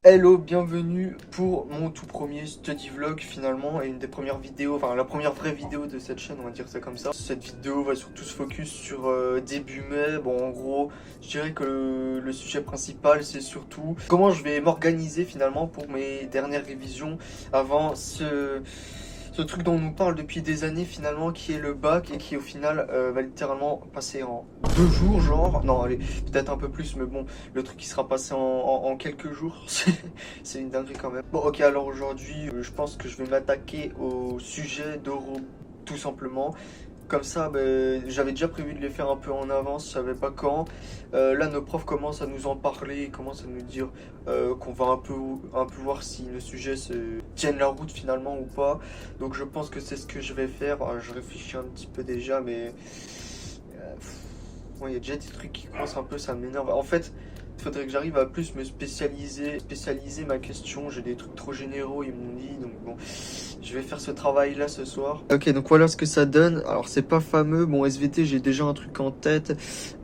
Hello, bienvenue pour mon tout premier study vlog finalement et une des premières vidéos, enfin la première vraie vidéo de cette chaîne, on va dire ça comme ça. Cette vidéo va surtout se focus sur début mai. Bon, en gros, je dirais que le sujet principal c'est surtout comment je vais m'organiser finalement pour mes dernières révisions avant ce truc dont on nous parle depuis des années finalement, qui est le bac et qui au final va littéralement passer en 2 jours genre. Non, allez, peut-être un peu plus, mais bon, le truc qui sera passé en quelques jours, c'est une dinguerie quand même. Bon, ok, alors aujourd'hui, je pense que je vais m'attaquer au sujet d'Euro, tout simplement. Comme ça, ben, j'avais déjà prévu de les faire un peu en avance, je savais pas quand. Là, nos profs commencent à nous en parler, commencent à nous dire qu'on va un peu voir si le sujet tienne la route finalement ou pas. Donc je pense que c'est ce que je vais faire. Je réfléchis un petit peu déjà, mais bon, il y a déjà des trucs qui commencent un peu, ça m'énerve. En fait, il faudrait que j'arrive à plus me spécialiser ma question. J'ai des trucs trop généraux, ils m'ont dit. Donc bon, je vais faire ce travail-là ce soir. Ok, donc voilà ce que ça donne. Alors c'est pas fameux. Bon, SVT, j'ai déjà un truc en tête.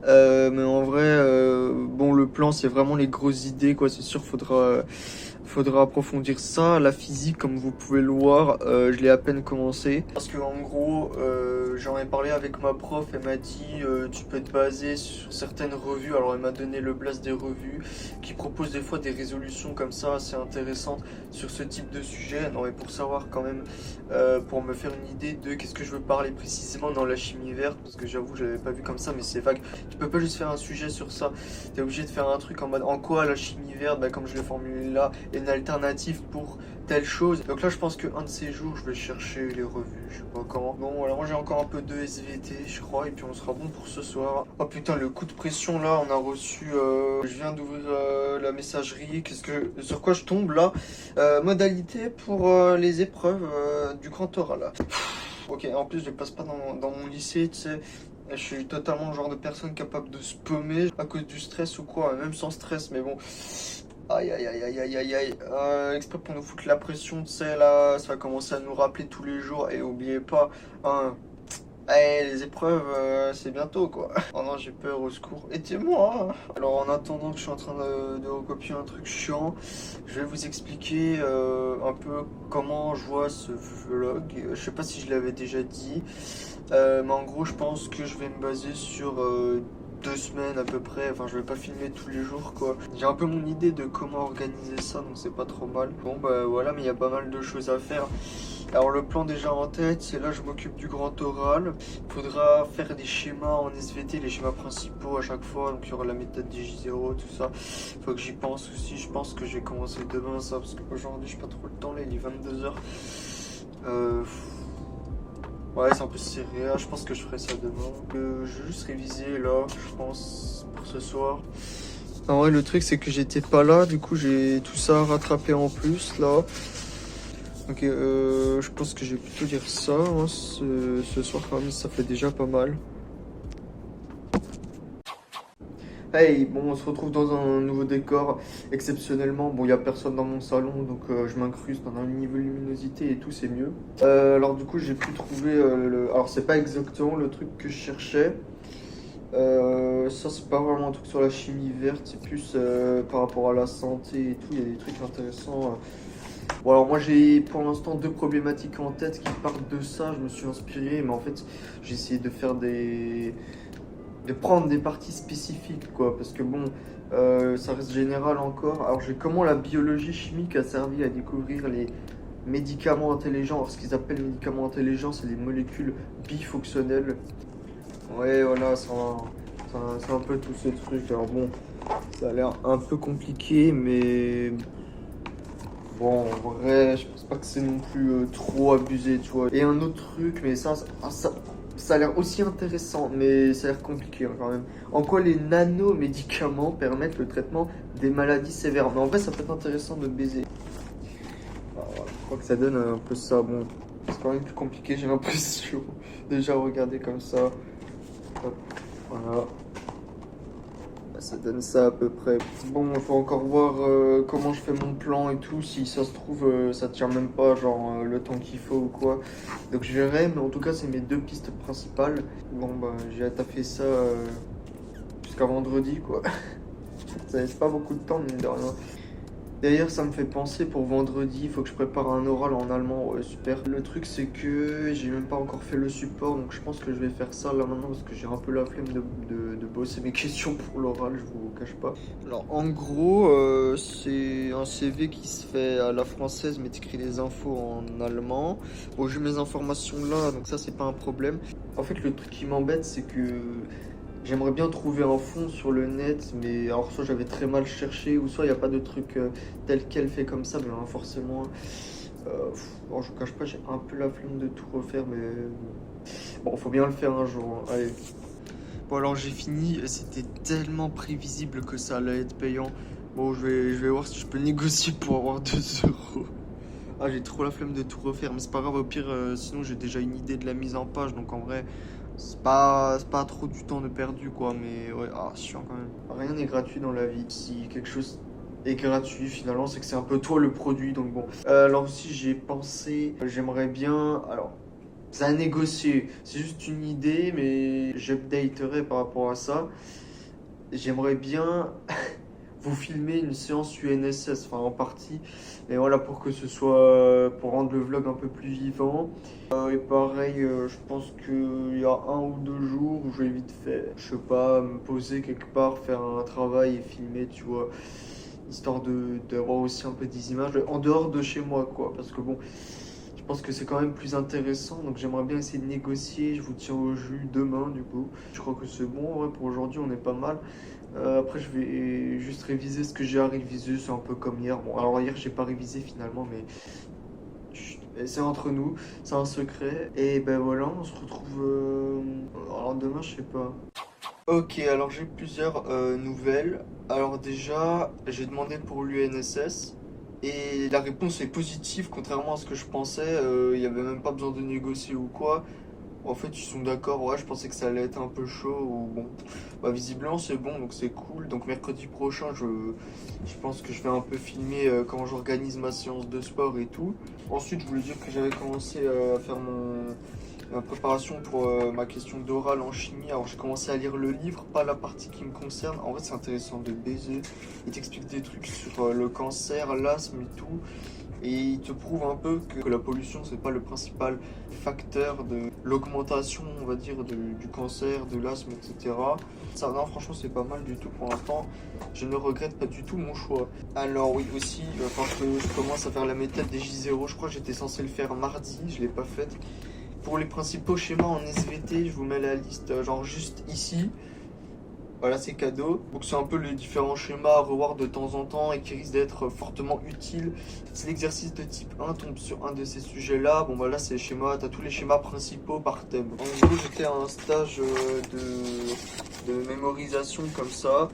Mais en vrai, bon, le plan, c'est vraiment les grosses idées, quoi. C'est sûr, faudra approfondir ça. La physique, comme vous pouvez le voir, je l'ai à peine commencé. Parce que en gros, j'en ai parlé avec ma prof, elle m'a dit tu peux te baser sur certaines revues. Alors elle m'a donné le blast des revues qui proposent des fois des résolutions comme ça assez intéressantes sur ce type de sujet. Non, mais pour savoir quand même, pour me faire une idée de qu'est-ce que je veux parler précisément dans la chimie verte, parce que j'avoue je l'avais pas vu comme ça, mais c'est vague. Tu peux pas juste faire un sujet sur ça. T'es obligé de faire un truc en mode en quoi la chimie verte, bah, comme je l'ai formulé là, est une alternative pour telle chose. Donc là je pense qu'un de ces jours je vais chercher les revues, je sais pas quand. Bon voilà, moi j'ai encore un peu de SVT je crois, et puis on sera bon pour ce soir. Oh putain, le coup de pression là, on a reçu, je viens d'ouvrir la messagerie. Sur quoi je tombe là? Modalité pour les épreuves du grand oral là. Ok, en plus je passe pas dans mon lycée, tu sais. Je suis totalement le genre de personne capable de se paumer à cause du stress ou quoi, même sans stress, mais bon. Aïe aïe aïe aïe aïe aïe aïe. Exprès pour nous foutre la pression, tu sais, là, ça va commencer à nous rappeler tous les jours. Et oubliez pas, hein, les épreuves, c'est bientôt quoi. Oh non, j'ai peur, au secours. Aidez-moi, hein. Alors en attendant que je suis en train de recopier un truc chiant, je vais vous expliquer un peu comment je vois ce vlog. Je sais pas si je l'avais déjà dit, mais en gros, je pense que je vais me baser sur 2 semaines à peu près. Enfin, je vais pas filmer tous les jours quoi. J'ai un peu mon idée de comment organiser ça, donc c'est pas trop mal. Bon bah voilà, mais il y a pas mal de choses à faire. Alors le plan déjà en tête, c'est là je m'occupe du grand oral. Faudra faire des schémas en SVT, les schémas principaux à chaque fois. Donc il y aura la méthode des J0, tout ça. Faut que j'y pense aussi. Je pense que je vais commencer demain ça, parce qu'aujourd'hui j'ai pas trop le temps, là il est 22 h. Ouais, c'est un peu serré. Je pense que je ferai ça demain. Je vais juste réviser là, je pense, pour ce soir. En vrai, le truc c'est que j'étais pas là, du coup j'ai tout ça à rattraper en plus là. Ok, je pense que je vais plutôt dire ça, hein, ce soir quand même, ça fait déjà pas mal. Hey, bon, on se retrouve dans un nouveau décor, exceptionnellement. Bon, il n'y a personne dans mon salon, donc je m'incruste dans un niveau de luminosité et tout, c'est mieux. Alors du coup, j'ai pu trouver Alors, c'est pas exactement le truc que je cherchais. Ça, c'est pas vraiment un truc sur la chimie verte, c'est plus par rapport à la santé et tout, il y a des trucs intéressants. Bon, alors moi j'ai pour l'instant 2 problématiques en tête qui partent de ça, je me suis inspiré, mais en fait j'ai essayé de faire de prendre des parties spécifiques quoi, parce que bon, ça reste général encore. Alors j'ai comment la biologie chimique a servi à découvrir les médicaments intelligents. Alors ce qu'ils appellent médicaments intelligents, c'est les molécules bifonctionnelles. Ouais voilà, c'est un peu tous ces trucs. Alors bon, ça a l'air un peu compliqué, mais bon, en vrai, je pense pas que c'est non plus trop abusé, tu vois. Et un autre truc, mais ça a l'air aussi intéressant, mais ça a l'air compliqué hein, quand même. En quoi les nanomédicaments permettent le traitement des maladies sévères? Mais en vrai, ça peut être intéressant de baiser. Alors, je crois que ça donne un peu ça. Bon, c'est quand même plus compliqué, j'ai l'impression. Déjà, regarder comme ça. Hop, voilà. Ça donne ça à peu près. Bon, il faut encore voir comment je fais mon plan et tout. Si ça se trouve, ça tient même pas, genre le temps qu'il faut ou quoi. Donc je verrai, mais en tout cas, c'est mes 2 pistes principales. Bon, bah, j'ai attaqué ça jusqu'à vendredi, quoi. Ça laisse pas beaucoup de temps, mine de rien. D'ailleurs, ça me fait penser pour vendredi, il faut que je prépare un oral en allemand, ouais, super. Le truc, c'est que j'ai même pas encore fait le support, donc je pense que je vais faire ça là maintenant parce que j'ai un peu la flemme de bosser mes questions pour l'oral, je vous cache pas. Alors, en gros, c'est un CV qui se fait à la française, mais t'écris les infos en allemand. Bon, j'ai mes informations là, donc ça, c'est pas un problème. En fait, le truc qui m'embête, c'est que j'aimerais bien trouver un fond sur le net, mais alors soit j'avais très mal cherché, ou soit il n'y a pas de truc tel quel fait comme ça, mais hein, forcément. Alors je vous cache pas, j'ai un peu la flemme de tout refaire, mais bon, faut bien le faire un jour, hein. Allez. Bon, alors j'ai fini, c'était tellement prévisible que ça allait être payant. Bon, je vais voir si je peux négocier pour avoir 2 euros. Ah, j'ai trop la flemme de tout refaire, mais c'est pas grave, au pire, sinon j'ai déjà une idée de la mise en page, donc en vrai, c'est pas trop du temps de perdu, quoi, mais ouais, chiant quand même. Rien n'est gratuit dans la vie. Si quelque chose est gratuit, finalement, c'est que c'est un peu toi le produit, donc bon. Alors aussi, j'ai pensé, j'aimerais bien, alors, ça a négocié, c'est juste une idée, mais j'updaterai par rapport à ça. J'aimerais bien vous filmer une séance UNSS, enfin en partie, et voilà pour que ce soit, pour rendre le vlog un peu plus vivant. Et pareil, je pense qu'il y a 1 ou 2 jours où je vais vite fait, je sais pas, me poser quelque part, faire un travail et filmer, tu vois, histoire d'avoir aussi un peu des images en dehors de chez moi, quoi, parce que bon, je pense que c'est quand même plus intéressant, donc j'aimerais bien essayer de négocier. Je vous tiens au jus demain, du coup. Je crois que c'est bon, ouais, pour aujourd'hui, on est pas mal. Après, je vais juste réviser ce que j'ai à réviser, c'est un peu comme hier. Bon, alors hier, j'ai pas révisé finalement, mais chut, c'est entre nous, c'est un secret. Et ben voilà, on se retrouve. Alors demain, je sais pas. Ok, alors j'ai plusieurs nouvelles. Alors déjà, j'ai demandé pour l'UNSS et la réponse est positive, contrairement à ce que je pensais. Il n'y avait même pas besoin de négocier ou quoi. En fait, ils sont d'accord. Ouais, je pensais que ça allait être un peu chaud ou bon. Bah, visiblement, c'est bon, donc c'est cool. Donc mercredi prochain, je pense que je vais un peu filmer quand j'organise ma séance de sport et tout. Ensuite, je voulais dire que j'avais commencé à faire ma préparation pour ma question d'oral en chimie. Alors j'ai commencé à lire le livre, pas la partie qui me concerne. En vrai c'est intéressant de baiser. Il t'explique des trucs sur le cancer, l'asthme et tout. Et il te prouve un peu que la pollution c'est pas le principal facteur de l'augmentation, on va dire, du cancer, de l'asthme, etc. Ça, non, franchement c'est pas mal du tout pour l'instant. Je ne regrette pas du tout mon choix. Alors oui aussi, quand je commence à faire la méthode des J0, je crois que j'étais censé le faire mardi, je l'ai pas faite. Pour les principaux schémas en SVT, je vous mets la liste genre juste ici. Voilà, c'est cadeau. Donc c'est un peu les différents schémas à revoir de temps en temps et qui risquent d'être fortement utiles. Si l'exercice de type 1 tombe sur un de ces sujets-là, bon bah là c'est les schémas, t'as tous les schémas principaux par thème. En gros j'étais à un stage de mémorisation comme ça.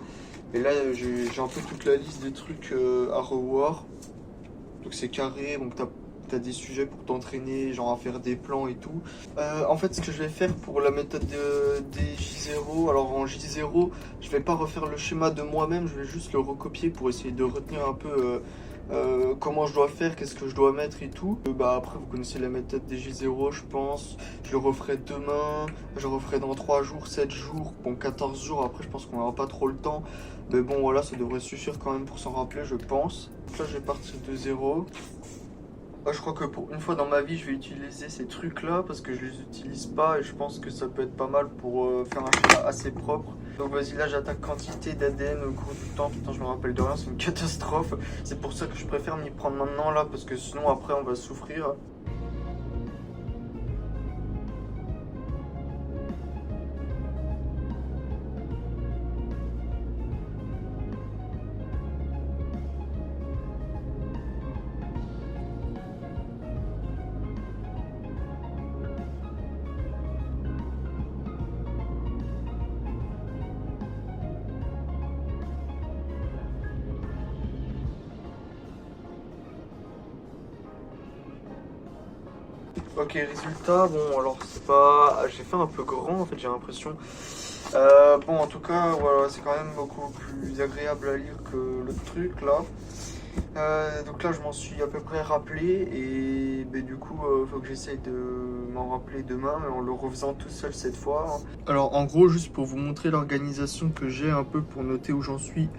Et là j'ai un peu toute la liste des trucs à revoir. Donc c'est carré, donc t'as des sujets pour t'entraîner, genre à faire des plans et tout. En fait, ce que je vais faire pour la méthode des J0, alors en J0, je vais pas refaire le schéma de moi-même, je vais juste le recopier pour essayer de retenir un peu comment je dois faire, qu'est-ce que je dois mettre et tout. Bah après, vous connaissez la méthode des J0, je pense. Je le referai demain, je le referai dans 3 jours, 7 jours, bon 14 jours. Après, je pense qu'on n'aura pas trop le temps. Mais bon, voilà, ça devrait suffire quand même pour s'en rappeler, je pense. Donc là, je vais partir de 0. Je crois que pour une fois dans ma vie, je vais utiliser ces trucs-là parce que je les utilise pas et je pense que ça peut être pas mal pour faire un schéma assez propre. Donc vas-y, là j'attaque quantité d'ADN au cours du temps. Putain, je me rappelle de rien, c'est une catastrophe. C'est pour ça que je préfère m'y prendre maintenant là parce que sinon après on va souffrir. Ok, résultat, bon alors c'est pas... J'ai fait un peu grand en fait, j'ai l'impression. Bon en tout cas, voilà, c'est quand même beaucoup plus agréable à lire que l'autre truc là. Donc là je m'en suis à peu près rappelé et ben, du coup faut que j'essaye de m'en rappeler demain mais en le refaisant tout seul cette fois. Alors en gros juste pour vous montrer l'organisation que j'ai un peu pour noter où j'en suis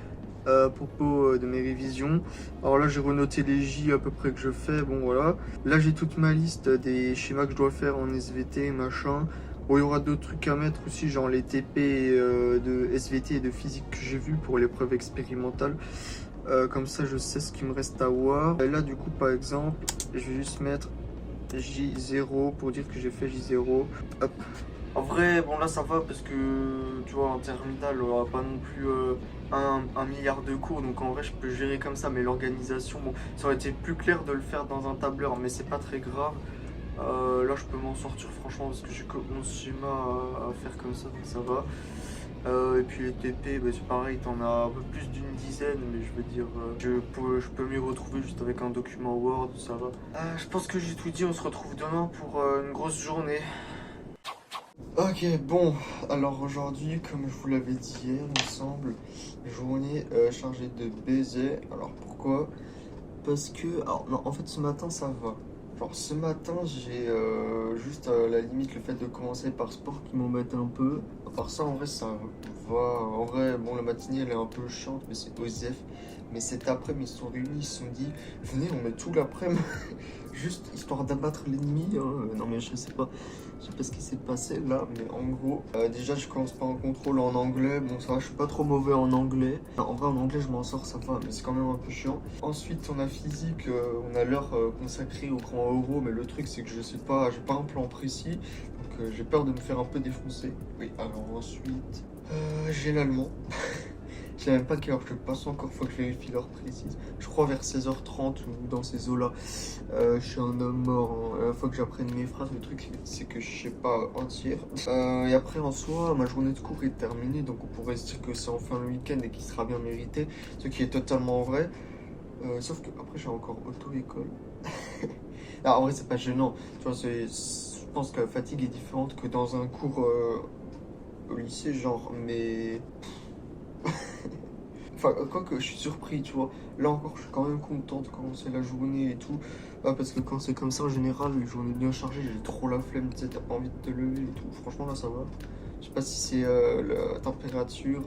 à propos de mes révisions. Alors là, j'ai renoté les J à peu près que je fais, bon voilà. Là, j'ai toute ma liste des schémas que je dois faire en SVT, machin. Bon, il y aura d'autres trucs à mettre aussi, genre les TP de SVT et de physique que j'ai vu pour l'épreuve expérimentale. Comme ça, je sais ce qu'il me reste à voir. Et là, du coup, par exemple, je vais juste mettre J0 pour dire que j'ai fait J0. Hop. En vrai, bon là ça va parce que tu vois en terminale on aura pas non plus un milliard de cours, donc en vrai je peux gérer comme ça, mais l'organisation, bon ça aurait été plus clair de le faire dans un tableur, mais c'est pas très grave. Là je peux m'en sortir franchement parce que j'ai mon schéma à faire comme ça, donc ça va. Et puis les TP, bah, c'est pareil, t'en as un peu plus d'une dizaine, mais je veux dire, je peux m'y retrouver juste avec un document Word, ça va. Je pense que j'ai tout dit, on se retrouve demain pour une grosse journée. Ok, bon, alors aujourd'hui, comme je vous l'avais dit hier, il me semble, journée chargée de baisers. Alors pourquoi? Parce que, alors non, en fait ce matin ça va. Genre ce matin j'ai juste à la limite le fait de commencer par sport qui m'embête un peu. À part ça en vrai ça va. En vrai bon la matinée elle est un peu chiante mais c'est OSEF. Mais cet après-midi ils se sont réunis, ils se sont dit venez on met tout l'après-midi juste histoire d'abattre l'ennemi. Non mais je sais pas ce qui s'est passé là, mais en gros déjà je commence par un contrôle en anglais. Bon ça va, je suis pas trop mauvais en anglais. En vrai en anglais je m'en sors, ça va, mais c'est quand même un peu chiant. Ensuite on a physique, on a l'heure consacrée au grand euro, mais le truc c'est que je sais pas, j'ai pas un plan précis, donc j'ai peur de me faire un peu défoncer. Oui, alors ensuite j'ai l'allemand. Je sais même pas quelle heure je passe encore, faut que je vérifie l'heure précise. Je crois vers 16h30 ou dans ces eaux-là. Je suis un homme mort, hein. Faut que j'apprenne mes phrases. Le truc, c'est que je sais pas entière. Et après, en soi, ma journée de cours est terminée. Donc, on pourrait se dire que c'est enfin le week-end et qu'il sera bien mérité. Ce qui est totalement vrai. Sauf que après, j'ai encore auto-école. Alors, en vrai, c'est pas gênant. Tu vois, je pense que la fatigue est différente que dans un cours au lycée, genre. Mais. Enfin, quoique je suis surpris, tu vois. Là encore, je suis quand même content de commencer la journée et tout. Parce que quand c'est comme ça, en général, les journées bien chargées, j'ai trop la flemme, tu sais, t'as pas envie de te lever et tout. Franchement, là, ça va. Je sais pas si c'est la température,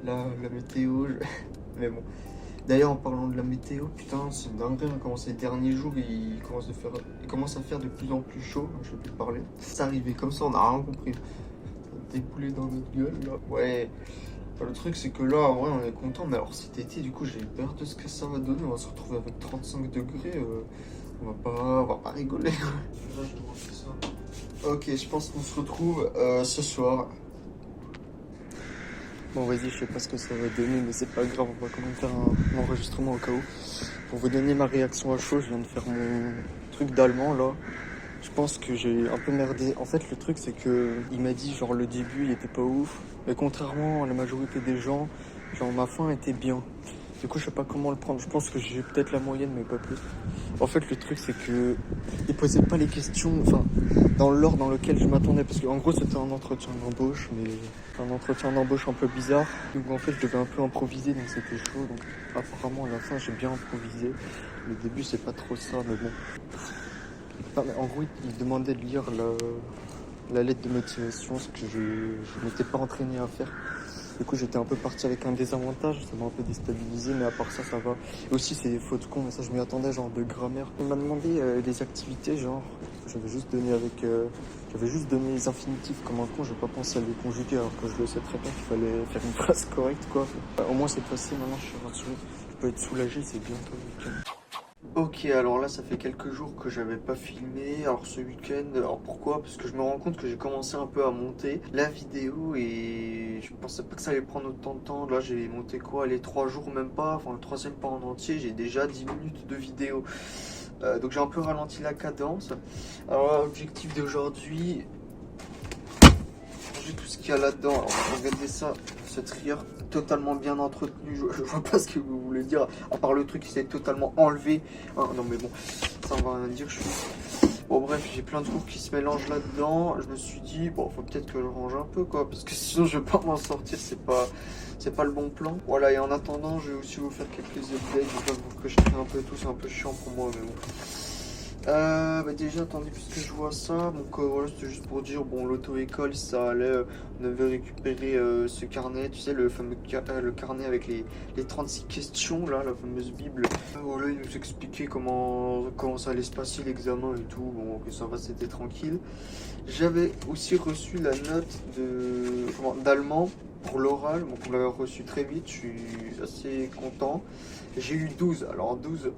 la météo, mais bon. D'ailleurs, en parlant de la météo, putain, c'est dingue, hein, comment ces derniers jours, il commence à faire de plus en plus chaud. Je vais plus parler. C'est arrivé comme ça, on n'a rien compris. Ça a déboulé dans notre gueule, là. Ouais. Le truc c'est que là en vrai on est content, mais alors cet été du coup j'ai peur de ce que ça va donner. On va se retrouver avec 35 degrés, on va pas rigoler. Là, je dois faire ça. Ok, je pense qu'on se retrouve ce soir. Bon vas-y, je sais pas ce que ça va donner, mais c'est pas grave, on va quand même faire un enregistrement au cas où. Pour vous donner ma réaction à chaud, je viens de faire mon truc d'allemand là. Je pense que j'ai un peu merdé. En fait, le truc, c'est que il m'a dit, genre, le début, il était pas ouf. Mais contrairement à la majorité des gens, genre, ma fin était bien. Du coup, je sais pas comment le prendre. Je pense que j'ai peut-être la moyenne, mais pas plus. En fait, le truc, c'est que il posait pas les questions, enfin, dans l'ordre dans lequel je m'attendais. Parce qu'en gros, c'était un entretien d'embauche, mais un entretien d'embauche un peu bizarre. Donc, en fait, je devais un peu improviser, donc c'était chaud. Donc, apparemment, à la fin, j'ai bien improvisé. Le début, c'est pas trop ça, mais bon. Non, mais en gros, il demandait de lire la lettre de motivation, ce que je m'étais pas entraîné à faire. Du coup, j'étais un peu parti avec un désavantage, ça m'a un peu déstabilisé, mais à part ça, ça va. Et aussi, c'est des fautes cons, mais ça, je m'y attendais, genre de grammaire. Il m'a demandé des activités, genre, j'avais juste donné les infinitifs comme un con, j'ai pas pensé à les conjuguer, alors que je le sais très bien qu'il fallait faire une phrase correcte, quoi. Au moins, c'est passé, maintenant, je suis rassuré. Je peux être soulagé, c'est bientôt le week-end. Ok, alors là, ça fait quelques jours que j'avais pas filmé. Alors ce week-end, alors pourquoi? Parce que je me rends compte que j'ai commencé un peu à monter la vidéo et je pensais pas que ça allait prendre autant de temps. Là, j'ai monté quoi? Les 3 jours, même pas. Enfin, le troisième pas en entier, j'ai déjà 10 minutes de vidéo. Donc j'ai un peu ralenti la cadence. Alors l'objectif d'aujourd'hui, tout ce qu'il y a là-dedans. Alors, regardez ça, ce trieur totalement bien entretenu. Je vois pas ce que vous voulez dire, à part le truc qui s'est totalement enlevé. Ah, non mais bon, ça on va rien dire. Bon bref, j'ai plein de trucs qui se mélangent là-dedans. Je me suis dit, bon, faut peut-être que je range un peu quoi, parce que sinon je vais pas m'en sortir, c'est pas le bon plan. Voilà, et en attendant, je vais aussi vous faire quelques updates. Je vais pas vous cocher un peu tout, c'est un peu chiant pour moi, mais bon. Bah déjà, attendez, puisque je vois ça, donc voilà, c'était juste pour dire, bon, l'auto-école, ça allait, on avait récupéré ce carnet, tu sais, le fameux le carnet avec les 36 questions, là, la fameuse Bible. Voilà, il nous expliquait comment ça allait se passer l'examen et tout, bon, que ça va, c'était tranquille. J'avais aussi reçu la note d'allemand pour l'oral, donc on l'avait reçu très vite, je suis assez content. J'ai eu 12, alors 12.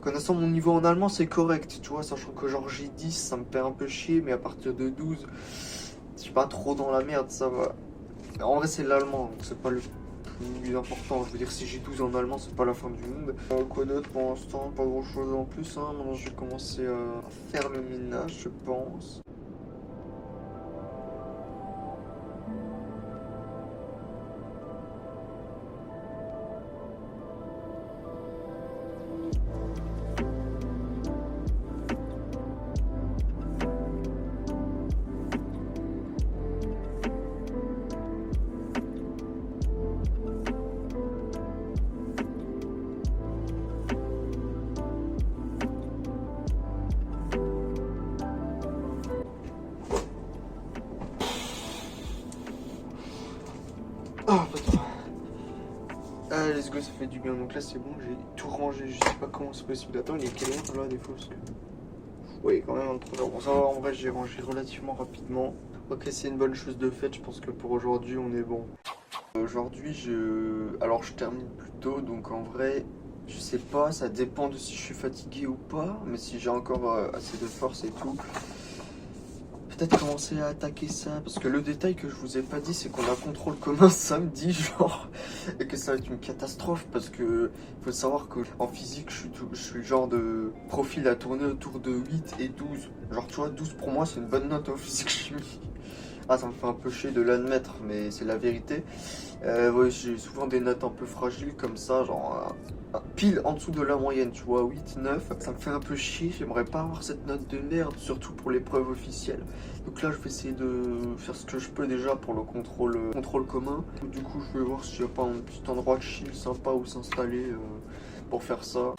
Connaissant mon niveau en allemand, c'est correct, tu vois, sachant que genre j'ai 10, ça me fait un peu chier, mais à partir de 12, je suis pas trop dans la merde, ça va. En vrai, c'est l'allemand, donc c'est pas le plus important. Je veux dire, si j'ai 12 en allemand, c'est pas la fin du monde. Quoi d'autre pour l'instant? Pas grand chose en plus, hein. Maintenant, je vais commencer à faire le ménage, je pense. Ah, putain. Ah, let's go, ça fait du bien. Donc là, c'est bon, j'ai tout rangé. Je sais pas comment c'est possible. Attends, il est quelle heure là, des fois parce que... Oui, quand même, 23 heures. Bon, ça va, en vrai, j'ai rangé relativement rapidement. Ok, c'est une bonne chose de fait. Je pense que pour aujourd'hui, on est bon. Aujourd'hui, alors je termine plus tôt, donc en vrai, je sais pas, ça dépend de si je suis fatigué ou pas, mais si j'ai encore assez de force et tout, peut-être commencer à attaquer ça, parce que le détail que je vous ai pas dit, c'est qu'on a contrôle commun samedi, genre, et que ça va être une catastrophe, parce que faut savoir que en physique, je suis le genre de profil à tourner autour de 8 et 12. Genre, tu vois, 12 pour moi, c'est une bonne note en physique-chimie. Ah, ça me fait un peu chier de l'admettre, mais c'est la vérité. Ouais, j'ai souvent des notes un peu fragiles comme ça, genre pile en dessous de la moyenne, tu vois, 8, 9. Ça me fait un peu chier, j'aimerais pas avoir cette note de merde, surtout pour l'épreuve officielle. Donc là, je vais essayer de faire ce que je peux déjà pour le contrôle commun. Du coup, je vais voir s'il n'y a pas un petit endroit de chill sympa où s'installer pour faire ça.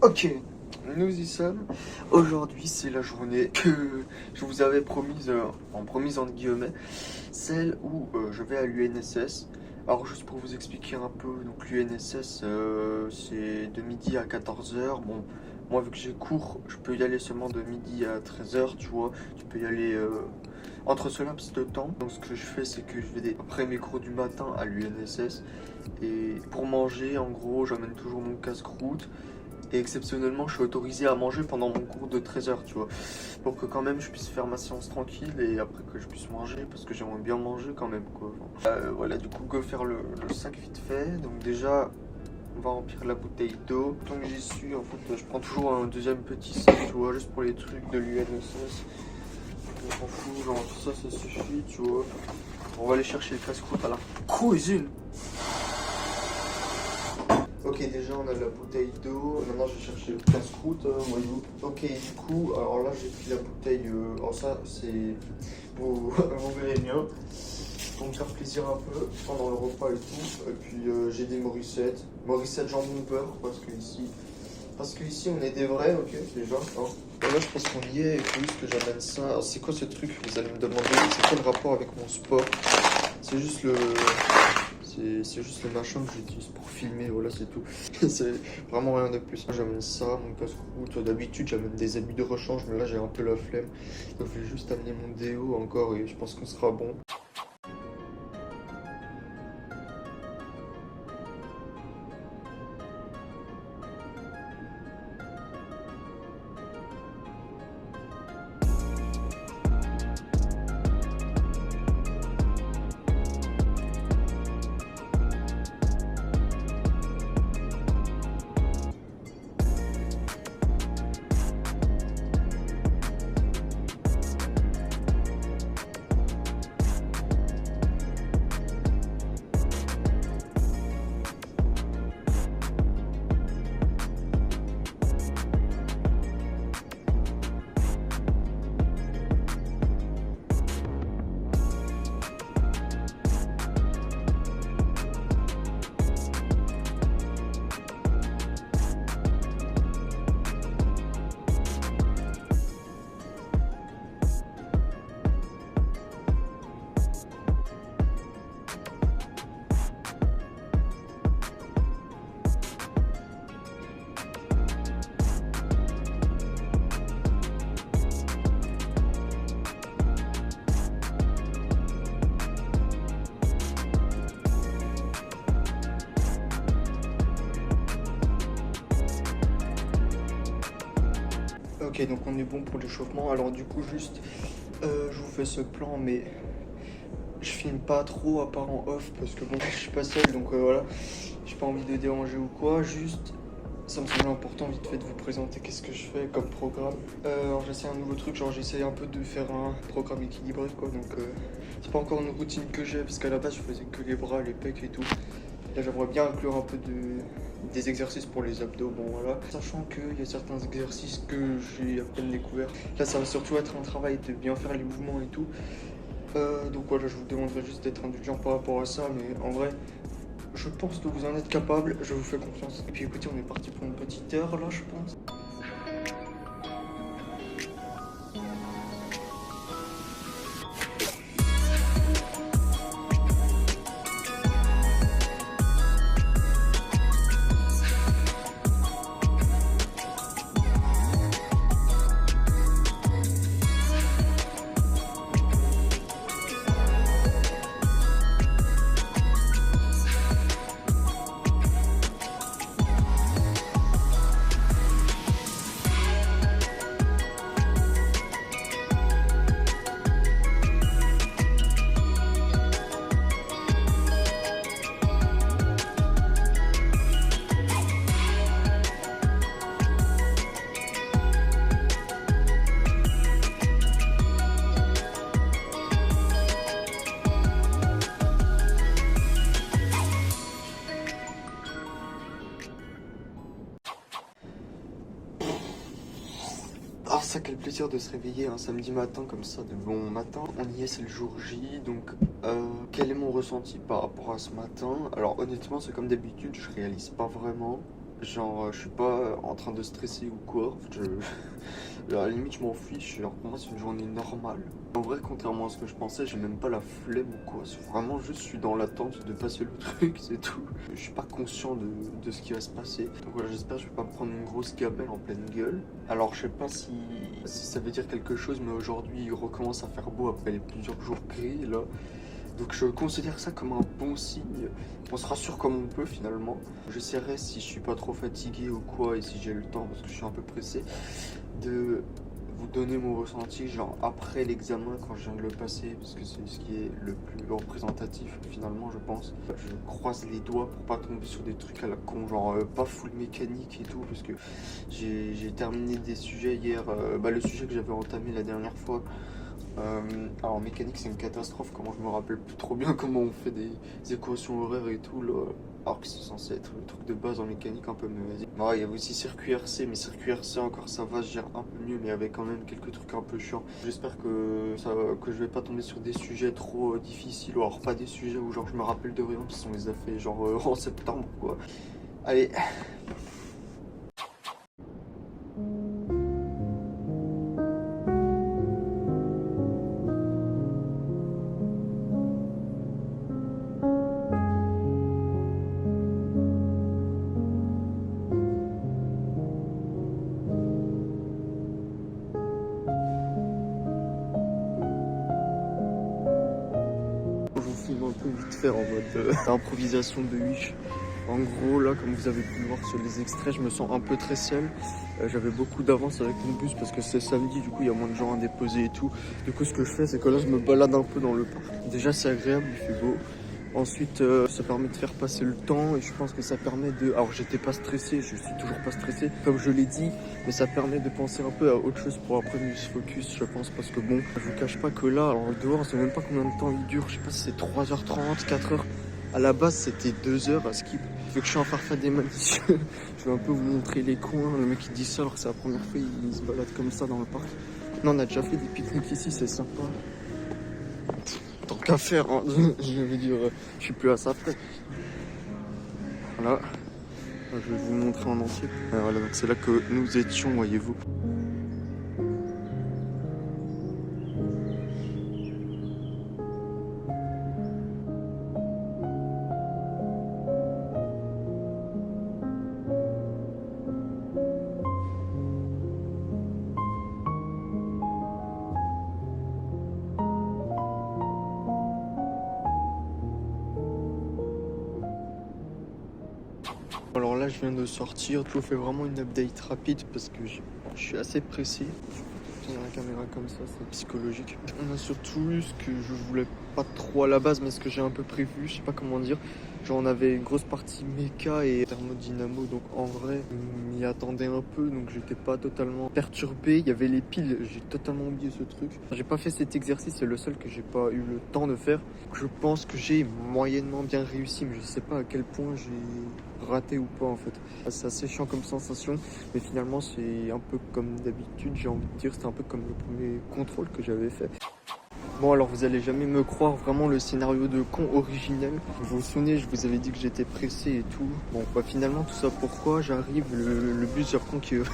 Ok, nous y sommes. Aujourd'hui, c'est la journée que je vous avais promise, promise entre guillemets, celle où je vais à l'UNSS. Alors, juste pour vous expliquer un peu, donc l'UNSS, c'est de midi à 14h. Bon, moi, vu que j'ai cours, je peux y aller seulement de midi à 13h, tu vois. Tu peux y aller entre ce laps de temps. Donc, ce que je fais, c'est que je vais après mes cours du matin à l'UNSS. Et pour manger, en gros, j'amène toujours mon casse-croûte. Et exceptionnellement, je suis autorisé à manger pendant mon cours de 13 heures, tu vois. Pour que quand même je puisse faire ma séance tranquille et après que je puisse manger, parce que j'aimerais bien manger quand même, quoi. Voilà, du coup, go faire le sac vite fait. Donc déjà, on va remplir la bouteille d'eau. Tant que j'y suis, en fait, je prends toujours un deuxième petit sac, tu vois, juste pour les trucs de l'UNSS. On s'en fout, genre tout ça, ça suffit, tu vois. On va aller chercher le casse-croûte à la cuisine. Ok, déjà on a la bouteille d'eau. Maintenant je vais chercher le casse-croûte, voyou. Ok, du coup, alors là j'ai pris la bouteille. Alors ça, c'est. Vous verrez bien. Pour me faire plaisir un peu pendant le repas et tout. Et puis j'ai des Morissette. Morissette jambon beurre parce que ici on est des vrais, ok, déjà. Hein. Et là je pense qu'on y est. Il faut juste que j'amène ça. Alors c'est quoi ce truc? Vous allez me demander. C'est quoi le rapport avec mon sport? C'est juste le. C'est juste le machin que j'utilise pour filmer, voilà, c'est tout. C'est vraiment rien de plus. J'amène ça, mon casse-croûte. D'habitude, j'amène des habits de rechange, mais là, j'ai un peu la flemme. Donc, je vais juste amener mon déo encore et je pense qu'on sera bon. Ok, donc on est bon pour l'échauffement. Alors du coup, juste, je vous fais ce plan, mais je filme pas trop à part en off parce que bon, je suis pas seul, donc voilà. J'ai pas envie de déranger ou quoi. Juste, ça me semble important vite fait de vous présenter qu'est-ce que je fais comme programme. Alors j'essaie un nouveau truc, genre j'essaie un peu de faire un programme équilibré quoi. Donc c'est pas encore une routine que j'ai parce qu'à la base je faisais que les bras, les pecs et tout. Là j'aimerais bien inclure un peu des exercices pour les abdos, bon voilà. Sachant qu'il y a certains exercices que j'ai à peine découvert. Là ça va surtout être un travail de bien faire les mouvements et tout. Donc voilà, je vous demanderai juste d'être indulgent par rapport à ça, mais en vrai, je pense que vous en êtes capable, je vous fais confiance. Et puis écoutez, on est parti pour une petite heure là, je pense. Ah ça, quel plaisir de se réveiller un samedi matin comme ça, de bon matin. On y est, c'est le jour J, donc quel est mon ressenti par rapport à ce matin? Alors honnêtement, c'est comme d'habitude, je réalise pas vraiment. Genre, je suis pas en train de stresser ou quoi. En fait, à la limite, je m'en fiche. Genre, pour moi, c'est une journée normale. En vrai, contrairement à ce que je pensais, j'ai même pas la flemme ou quoi. C'est vraiment juste, je suis dans l'attente de passer le truc, c'est tout. Je suis pas conscient de ce qui va se passer. Donc voilà, j'espère que je vais pas me prendre une grosse gamelle en pleine gueule. Alors, je sais pas si ça veut dire quelque chose, mais aujourd'hui, il recommence à faire beau après les plusieurs jours gris, là. Donc je considère ça comme un bon signe. On se rassure comme on peut finalement. J'essaierai, si je suis pas trop fatigué ou quoi, et si j'ai le temps, parce que je suis un peu pressé, de vous donner mon ressenti, genre après l'examen, quand je viens de le passer, parce que c'est ce qui est le plus représentatif finalement, je pense. Je croise les doigts pour pas tomber sur des trucs à la con, genre pas full mécanique et tout, parce que j'ai terminé des sujets hier, le sujet que j'avais entamé la dernière fois. Alors mécanique c'est une catastrophe, comment je me rappelle plus trop bien comment on fait des équations horaires et tout là. Alors que c'est censé être le truc de base en mécanique un peu, mais vas-y. Il y avait aussi circuit RC, mais circuit RC encore ça va, je gère un peu mieux, mais avec quand même quelques trucs un peu chiants. J'espère que je vais pas tomber sur des sujets trop difficiles, ou alors pas des sujets où genre je me rappelle de rien, qui sont les a fait genre en septembre quoi. Allez. Je vous filme un peu vite fait en mode improvisation de Wish. En gros, là, comme vous avez pu le voir sur les extraits, je me sens un peu très seul. J'avais beaucoup d'avance avec mon bus parce que c'est samedi, du coup, il y a moins de gens à déposer et tout. Du coup, ce que je fais, c'est que là, je me balade un peu dans le parc. Déjà, c'est agréable, il fait beau. Ensuite, ça permet de faire passer le temps et je pense que ça permet de... Alors, j'étais pas stressé, je suis toujours pas stressé, comme je l'ai dit, mais ça permet de penser un peu à autre chose pour après mieux se focus, je pense, parce que bon, je vous cache pas que là, alors dehors, on sait même pas combien de temps il dure, je sais pas si c'est 3h30, 4h. À la base, c'était 2 heures à skip. Vu que je suis un farfadet malicieux, je vais un peu vous montrer les coins. Le mec il dit ça alors que c'est la première fois il se balade comme ça dans le parc. Non, on a déjà fait des pique-niques ici, c'est sympa. Tant qu'à faire, hein. Je veux dire, je suis plus à ça près. Voilà, je vais vous montrer en entier. Voilà, donc c'est là que nous étions, voyez-vous. Alors là, je viens de sortir. Je vous fais vraiment une update rapide parce que j'ai Je suis assez pressé. Tenir la caméra comme ça, c'est psychologique. On a surtout eu ce que je voulais pas trop à la base, mais ce que j'ai un peu prévu, je sais pas comment dire. Genre on avait une grosse partie méca et thermodynamo, donc en vrai, je m'y attendais un peu, donc j'étais pas totalement perturbé. Il y avait les piles, j'ai totalement oublié ce truc. J'ai pas fait cet exercice, c'est le seul que j'ai pas eu le temps de faire. Je pense que j'ai moyennement bien réussi, mais je sais pas à quel point j'ai raté ou pas en fait. C'est assez chiant comme sensation, mais finalement c'est un peu comme d'habitude, j'ai envie de dire, c'était un peu comme le premier contrôle que j'avais fait. Bon alors vous allez jamais me croire, vraiment le scénario de con originel. Vous vous souvenez, je vous avais dit que j'étais pressé et tout. Bon bah finalement tout ça pourquoi j'arrive, le bus je reprends que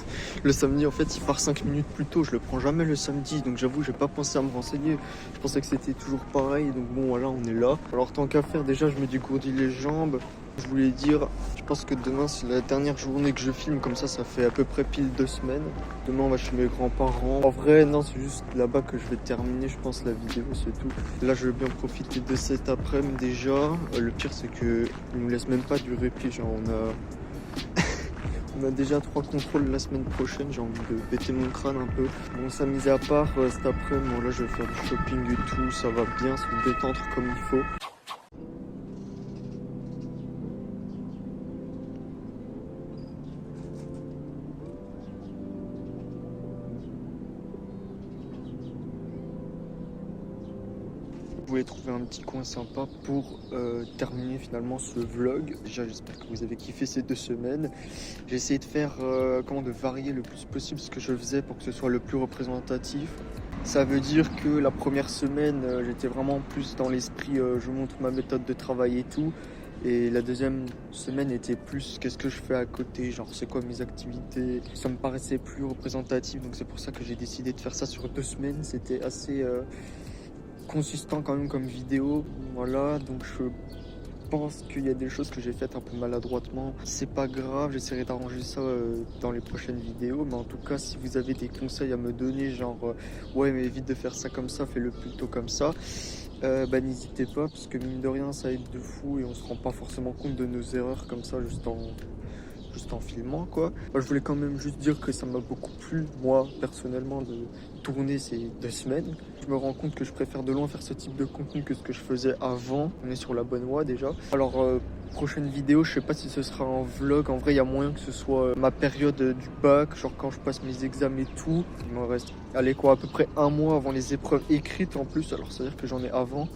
le samedi en fait il part 5 minutes plus tôt, je le prends jamais le samedi, donc j'avoue j'ai pas pensé à me renseigner. Je pensais que c'était toujours pareil, donc bon voilà on est là. Alors tant qu'à faire déjà je me dégourdis les jambes. Je voulais dire, je pense que demain c'est la dernière journée que je filme, comme ça fait à peu près pile 2 semaines. Demain on va chez mes grands-parents. En vrai non, c'est juste là-bas que je vais terminer je pense la vidéo, c'est tout. Là je vais bien profiter de cet après-midi déjà. Le pire c'est que ils nous laissent même pas du répit, genre on a déjà 3 contrôles la semaine prochaine, j'ai envie de péter mon crâne un peu. Bon ça mis à part cet après-midi, bon, là je vais faire du shopping et tout, ça va bien se détendre comme il faut. Je voulais trouver un petit coin sympa pour terminer finalement ce vlog. Déjà j'espère que vous avez kiffé ces 2 semaines. J'ai essayé de faire de varier le plus possible ce que je faisais pour que ce soit le plus représentatif. Ça veut dire que la première semaine j'étais vraiment plus dans l'esprit je vous montre ma méthode de travail et tout. Et la deuxième semaine était plus qu'est-ce que je fais à côté, genre c'est quoi mes activités. Ça me paraissait plus représentatif, donc c'est pour ça que j'ai décidé de faire ça sur 2 semaines. C'était assez consistant quand même comme vidéo, voilà, donc je pense qu'il y a des choses que j'ai faites un peu maladroitement, c'est pas grave, j'essaierai d'arranger ça dans les prochaines vidéos, mais en tout cas si vous avez des conseils à me donner, genre ouais mais évite de faire ça comme ça, fais-le plutôt comme ça, bah n'hésitez pas, parce que mine de rien ça aide de fou et on se rend pas forcément compte de nos erreurs comme ça juste en filmant quoi. Moi, je voulais quand même juste dire que ça m'a beaucoup plu, moi personnellement, de tourner ces 2 semaines. Je me rends compte que je préfère de loin faire ce type de contenu que ce que je faisais avant. On est sur la bonne voie déjà. Alors prochaine vidéo, je sais pas si ce sera un vlog. En vrai il y a moyen que ce soit ma période du bac, genre quand je passe mes examens et tout. Il me reste allez quoi à peu près 1 mois avant les épreuves écrites en plus, alors ça veut dire que j'en ai avant.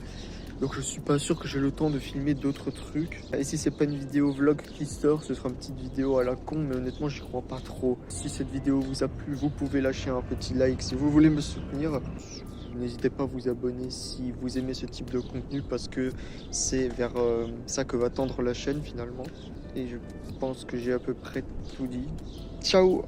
Donc je suis pas sûr que j'ai le temps de filmer d'autres trucs. Et si c'est pas une vidéo vlog qui sort, ce sera une petite vidéo à la con, mais honnêtement j'y crois pas trop. Si cette vidéo vous a plu, vous pouvez lâcher un petit like. Si vous voulez me soutenir, n'hésitez pas à vous abonner si vous aimez ce type de contenu, parce que c'est vers ça que va tendre la chaîne finalement. Et je pense que j'ai à peu près tout dit. Ciao!